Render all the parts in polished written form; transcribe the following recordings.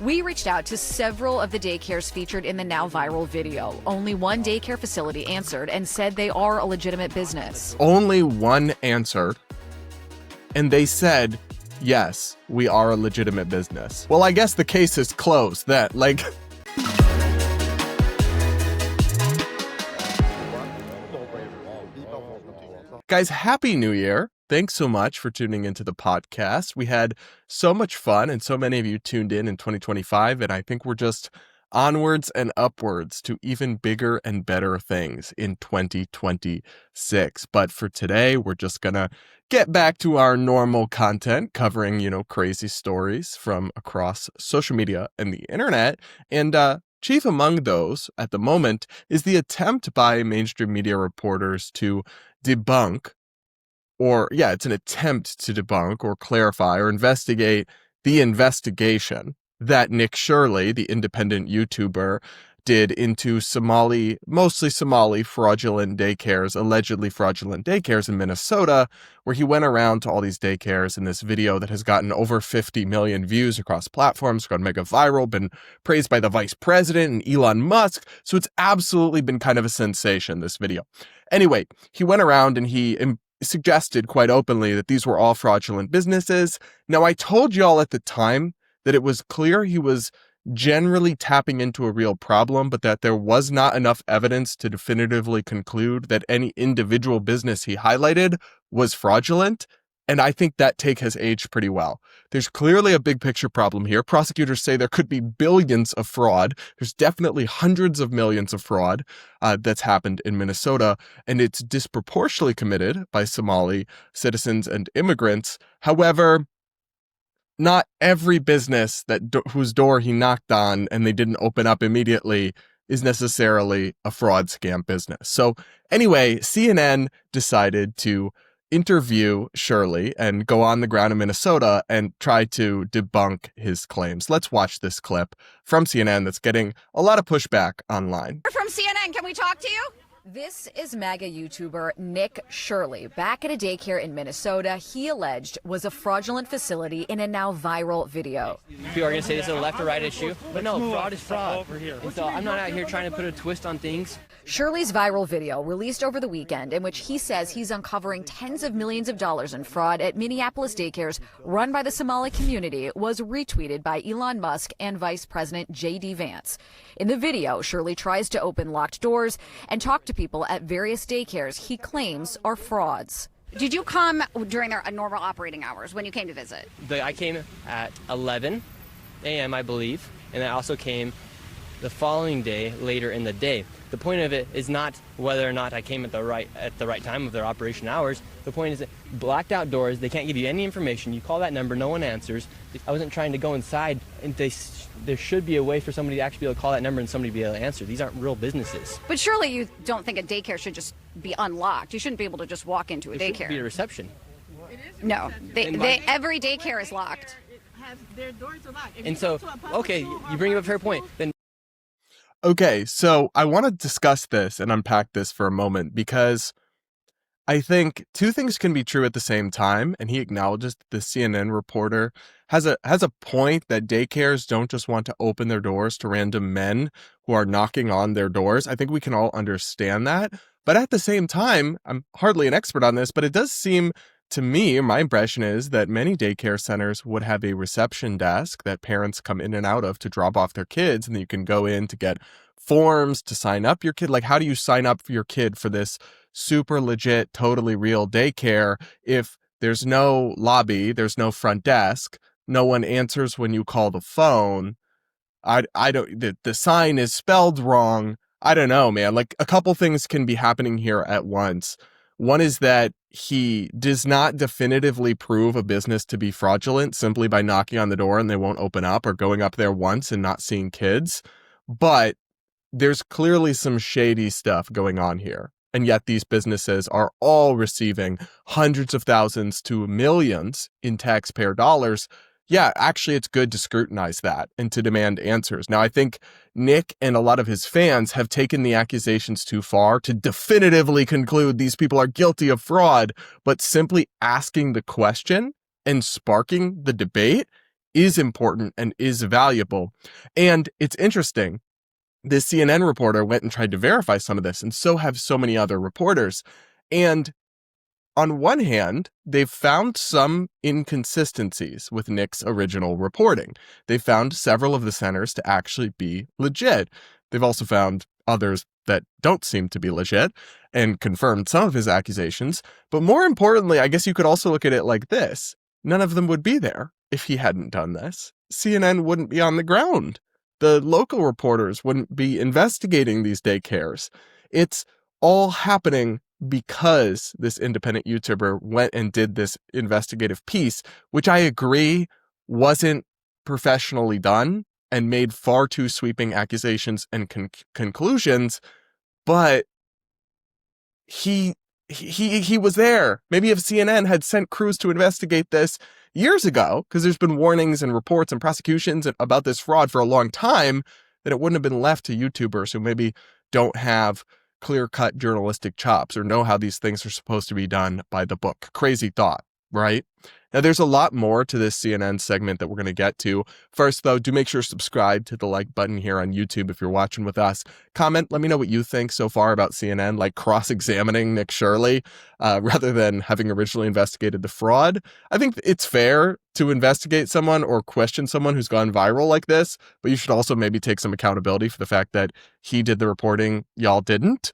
We reached out to several of the daycares featured in the now viral video. Only one daycare facility answered and said they are a legitimate business. Only one answered, and they said, yes, we are a legitimate business. Well, I guess the case is closed. Guys, Happy New Year. Thanks so much for tuning into the podcast. We had so much fun and so many of you tuned in 2025, and I think we're just onwards and upwards to even bigger and better things in 2026. But for today, we're just gonna get back to our normal content covering, crazy stories from across social media and the internet. And chief among those at the moment is the attempt by mainstream media reporters to debunk, it's an attempt to debunk or clarify or investigate the investigation that Nick Shirley, the independent YouTuber, did into mostly Somali allegedly fraudulent daycares in Minnesota, where he went around to all these daycares in this video that has gotten over 50 million views across platforms, gone mega viral, been praised by the vice president and Elon Musk. So it's absolutely been kind of a sensation, this video. Anyway, he went around and he suggested quite openly that these were all fraudulent businesses. Now, I told y'all at the time that it was clear he was generally tapping into a real problem, but that there was not enough evidence to definitively conclude that any individual business he highlighted was fraudulent. And I think that take has aged pretty well. There's clearly a big picture problem here. Prosecutors say there could be billions of fraud. There's definitely hundreds of millions of fraud that's happened in Minnesota, and it's disproportionately committed by Somali citizens and immigrants. However, not every business whose door he knocked on and they didn't open up immediately is necessarily a fraud scam business. So anyway, CNN decided to interview Shirley and go on the ground in Minnesota and try to debunk his claims. Let's watch this clip from CNN that's getting a lot of pushback online. From CNN, can we talk to you? This is MAGA YouTuber Nick Shirley. Back at a daycare in Minnesota, he alleged was a fraudulent facility in a now viral video. People are going to say this is a left or right issue, but no, fraud is fraud. And so I'm not out here trying to put a twist on things. Shirley's viral video, released over the weekend, in which he says he's uncovering tens of millions of dollars in fraud at Minneapolis daycares run by the Somali community, was retweeted by Elon Musk and Vice President J.D. Vance. In the video, Shirley tries to open locked doors and talk to people at various daycares he claims are frauds. Did you come during their normal operating hours when you came to visit? I came at 11 a.m., I believe, and I also came the following day later in the day. The point of it is not whether or not I came at the right time of their operation hours. The point is that blacked out doors, they can't give you any information. You call that number, no one answers. I wasn't trying to go inside, and there should be a way for somebody to actually be able to call that number and somebody be able to answer. These aren't real businesses. But surely you don't think a daycare should just be unlocked. You shouldn't be able to just walk into a daycare. There should be a reception. No, every daycare is locked. Their doors are locked. And so, okay, you bring up a fair point. Then Okay, so I want to discuss this and unpack this for a moment, because I think two things can be true at the same time, and he acknowledges that the CNN reporter has a point that daycares don't just want to open their doors to random men who are knocking on their doors. I think we can all understand that, but at the same time, I'm hardly an expert on this, but it does seem to me, my impression is that many daycare centers would have a reception desk that parents come in and out of to drop off their kids, and then you can go in to get forms to sign up your kid. Like, how do you sign up for your kid for this super legit, totally real daycare if there's no lobby, there's no front desk, no one answers when you call the phone? I don't, the sign is spelled wrong. I don't know, man. Like, a couple things can be happening here at once. One is that he does not definitively prove a business to be fraudulent simply by knocking on the door and they won't open up, or going up there once and not seeing kids. But there's clearly some shady stuff going on here. And yet these businesses are all receiving hundreds of thousands to millions in taxpayer dollars. Yeah, actually, it's good to scrutinize that and to demand answers. Now, I think Nick and a lot of his fans have taken the accusations too far to definitively conclude these people are guilty of fraud, but simply asking the question and sparking the debate is important and is valuable. And it's interesting. This CNN reporter went and tried to verify some of this, and so have so many other reporters. And on one hand, they've found some inconsistencies with Nick's original reporting. They found several of the centers to actually be legit. They've also found others that don't seem to be legit and confirmed some of his accusations. But more importantly, I guess you could also look at it like this. None of them would be there if he hadn't done this. CNN wouldn't be on the ground. The local reporters wouldn't be investigating these daycares. It's all happening because this independent YouTuber went and did this investigative piece, which I agree wasn't professionally done and made far too sweeping accusations and conclusions, but he was there. Maybe if CNN had sent crews to investigate this years ago, because there's been warnings and reports and prosecutions about this fraud for a long time, that it wouldn't have been left to YouTubers who maybe don't have clear-cut journalistic chops or know how these things are supposed to be done by the book. Crazy thought, right? Now, there's a lot more to this CNN segment that we're going to get to. First, though, do make sure to subscribe to the like button here on YouTube if you're watching with us. Comment, let me know what you think so far about CNN, like cross-examining Nick Shirley rather than having originally investigated the fraud. I think it's fair to investigate someone or question someone who's gone viral like this, but you should also maybe take some accountability for the fact that he did the reporting, y'all didn't.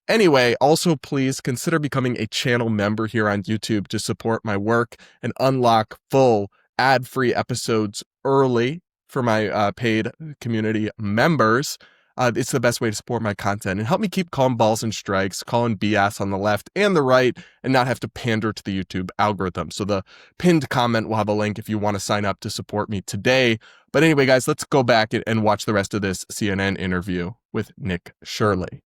Anyway, also please consider becoming a channel member here on YouTube to support my work and unlock full ad-free episodes early for my paid community members. It's the best way to support my content and help me keep calling balls and strikes, calling BS on the left and the right, and not have to pander to the YouTube algorithm. So the pinned comment will have a link if you want to sign up to support me today. But anyway, guys, let's go back and watch the rest of this CNN interview with Nick Shirley.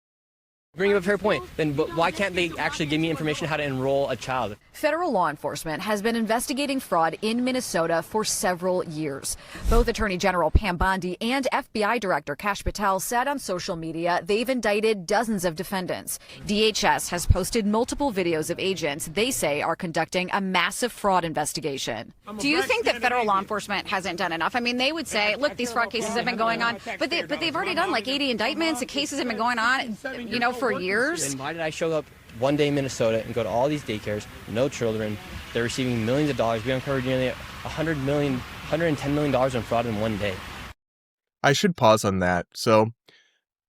Bring up a fair point. Then why can't they actually give me information how to enroll a child? Federal law enforcement has been investigating fraud in Minnesota for several years. Both Attorney General Pam Bondi and FBI Director Kash Patel said on social media they've indicted dozens of defendants. DHS has posted multiple videos of agents they say are conducting a massive fraud investigation. Do you think that federal law enforcement hasn't done enough? I mean, they would say, look, these fraud cases have been going on, but they've already done like 80 indictments. The cases have been going on, for years. Then why did I show up one day in Minnesota and go to all these daycares, no children, they're receiving millions of dollars. We uncovered nearly $110 million in fraud in one day. I should pause on that. So,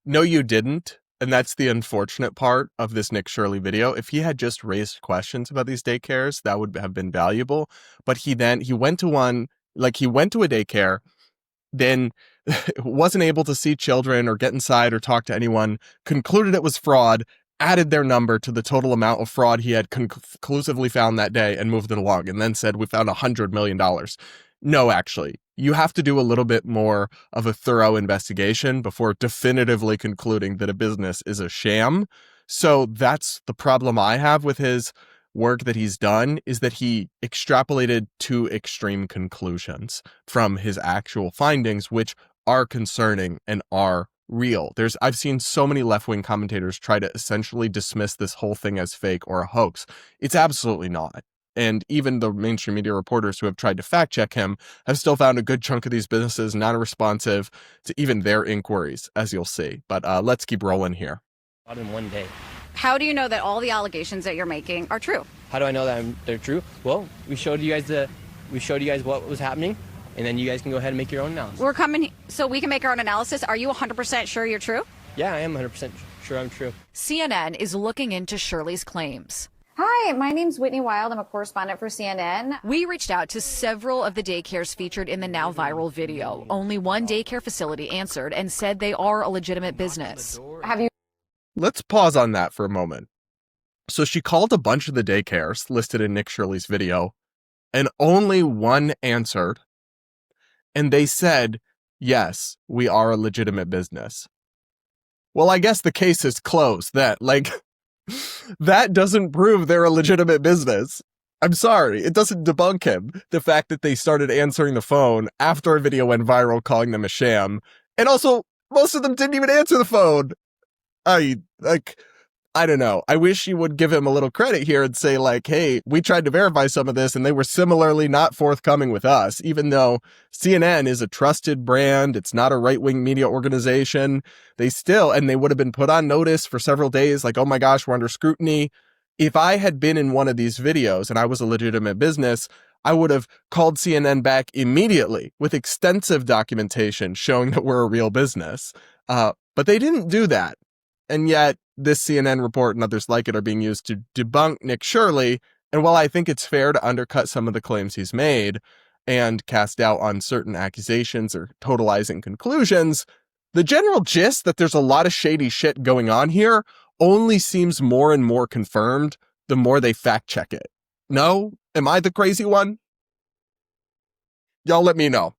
no, you didn't. And that's the unfortunate part of this Nick Shirley video. If he had just raised questions about these daycares, that would have been valuable. But he went to a daycare, then wasn't able to see children or get inside or talk to anyone, concluded it was fraud, added their number to the total amount of fraud he had conclusively found that day and moved it along, and then said, we found $100 million. No, actually, you have to do a little bit more of a thorough investigation before definitively concluding that a business is a sham. So that's the problem I have with his work that he's done, is that he extrapolated two extreme conclusions from his actual findings, which are concerning and are real. I've seen so many left-wing commentators try to essentially dismiss this whole thing as fake or a hoax. It's absolutely not. And even the mainstream media reporters who have tried to fact check him have still found a good chunk of these businesses non-responsive to even their inquiries, as you'll see. But let's keep rolling here. Fraud in one day. How do you know that all the allegations that you're making are true? How do I know that they're true? Well, we showed you guys what was happening, and then you guys can go ahead and make your own analysis. We're coming so we can make our own analysis. Are you 100% sure you're true? Yeah, I am 100% sure I'm true. CNN is looking into Shirley's claims. Hi, my name's Whitney Wild. I'm a correspondent for CNN. We reached out to several of the daycares featured in the now viral video. Only one daycare facility answered and said they are a legitimate business. Have you? Let's pause on that for a moment. So she called a bunch of the daycares listed in Nick Shirley's video, and only one answered. And they said, yes, we are a legitimate business. Well, I guess the case is closed. That doesn't prove they're a legitimate business. I'm sorry. It doesn't debunk him. The fact that they started answering the phone after a video went viral calling them a sham. And also, most of them didn't even answer the phone. I don't know. I wish you would give him a little credit here and say like, hey, we tried to verify some of this and they were similarly not forthcoming with us, even though CNN is a trusted brand. It's not a right-wing media organization. They would have been put on notice for several days. Like, oh my gosh, we're under scrutiny. If I had been in one of these videos and I was a legitimate business, I would have called CNN back immediately with extensive documentation showing that we're a real business. But they didn't do that. And yet this CNN report and others like it are being used to debunk Nick Shirley. And while I think it's fair to undercut some of the claims he's made and cast doubt on certain accusations or totalizing conclusions, the general gist that there's a lot of shady shit going on here only seems more and more confirmed the more they fact check it. No? Am I the crazy one? Y'all let me know.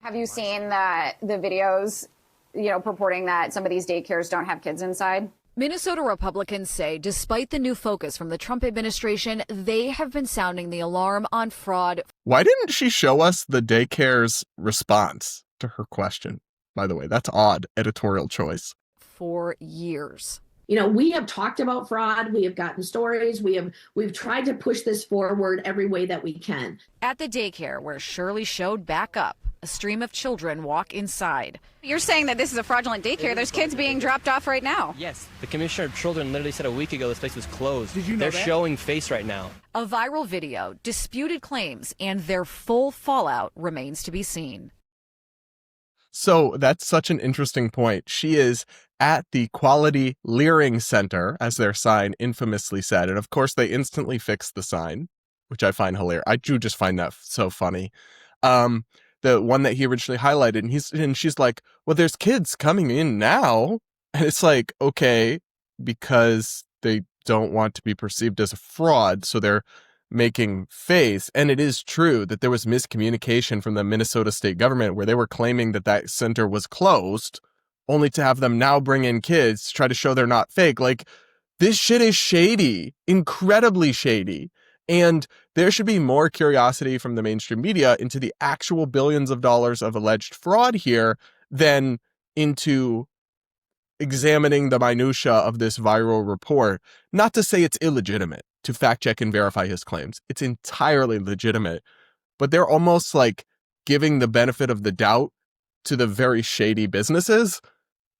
Have you seen the videos, purporting that some of these daycares don't have kids inside? Minnesota Republicans say despite the new focus from the Trump administration, they have been sounding the alarm on fraud. Why didn't she show us the daycare's response to her question? By the way, that's odd editorial choice. For years. We have talked about fraud. We have gotten stories. We've tried to push this forward every way that we can. At the daycare where Shirley showed back up, a stream of children walk inside. You're saying that this is a fraudulent daycare. There's kids being dropped off right now. Yes, the Commissioner of Children literally said a week ago this place was closed. Did you know They're that? showing face right now. A viral video, disputed claims, and their full fallout remains to be seen. So that's such an interesting point. She is at the Quality Leering Center, as their sign infamously said. And of course, they instantly fixed the sign, which I find hilarious. I do just find that so funny. The one that he originally highlighted, and she's like, well, there's kids coming in now. And it's like, okay, because they don't want to be perceived as a fraud. So they're making face. And it is true that there was miscommunication from the Minnesota state government where they were claiming that that center was closed, only to have them now bring in kids to try to show they're not fake. Like, this shit is shady, incredibly shady. And there should be more curiosity from the mainstream media into the actual billions of dollars of alleged fraud here than into examining the minutia of this viral report. Not to say it's illegitimate to fact check and verify his claims. It's entirely legitimate, but they're almost like giving the benefit of the doubt to the very shady businesses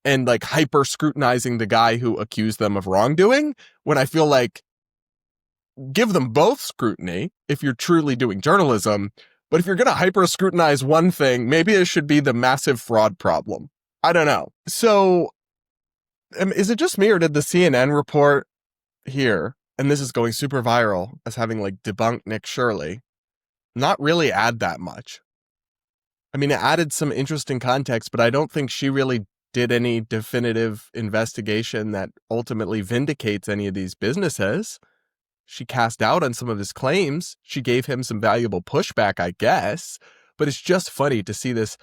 and like hyper scrutinizing the guy who accused them of wrongdoing, when I feel like give them both scrutiny if you're truly doing journalism. But if you're going to hyper scrutinize one thing, maybe it should be the massive fraud problem. I don't know. So is it just me, or did the CNN report here, and this is going super viral as having like debunked Nick Shirley, not really add that much? I mean, it added some interesting context, but I don't think she really did any definitive investigation that ultimately vindicates any of these businesses. She cast doubt on some of his claims. She gave him some valuable pushback, I guess. But it's just funny to see this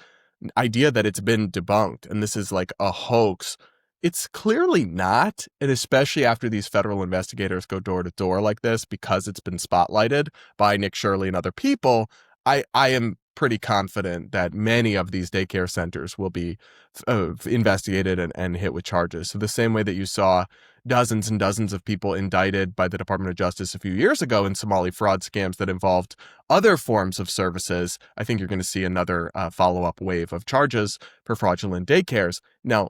idea that it's been debunked and this is like a hoax. It's clearly not. And especially after these federal investigators go door to door like this, because it's been spotlighted by Nick Shirley and other people, I am pretty confident that many of these daycare centers will be investigated and hit with charges. So the same way that you saw dozens and dozens of people indicted by the Department of Justice a few years ago in Somali fraud scams that involved other forms of services, I think you're going to see another follow-up wave of charges for fraudulent daycares. Now,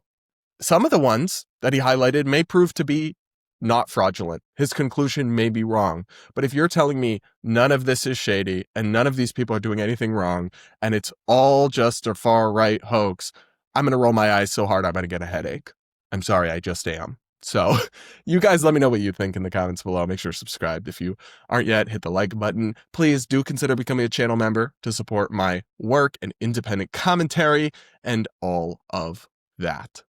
some of the ones that he highlighted may prove to be not fraudulent. His conclusion may be wrong. But if you're telling me none of this is shady and none of these people are doing anything wrong and it's all just a far right hoax, I'm going to roll my eyes so hard I'm going to get a headache. I'm sorry, I just am. So you guys let me know what you think in the comments below. Make sure to subscribe. If you aren't yet, hit the like button. Please do consider becoming a channel member to support my work and independent commentary and all of that.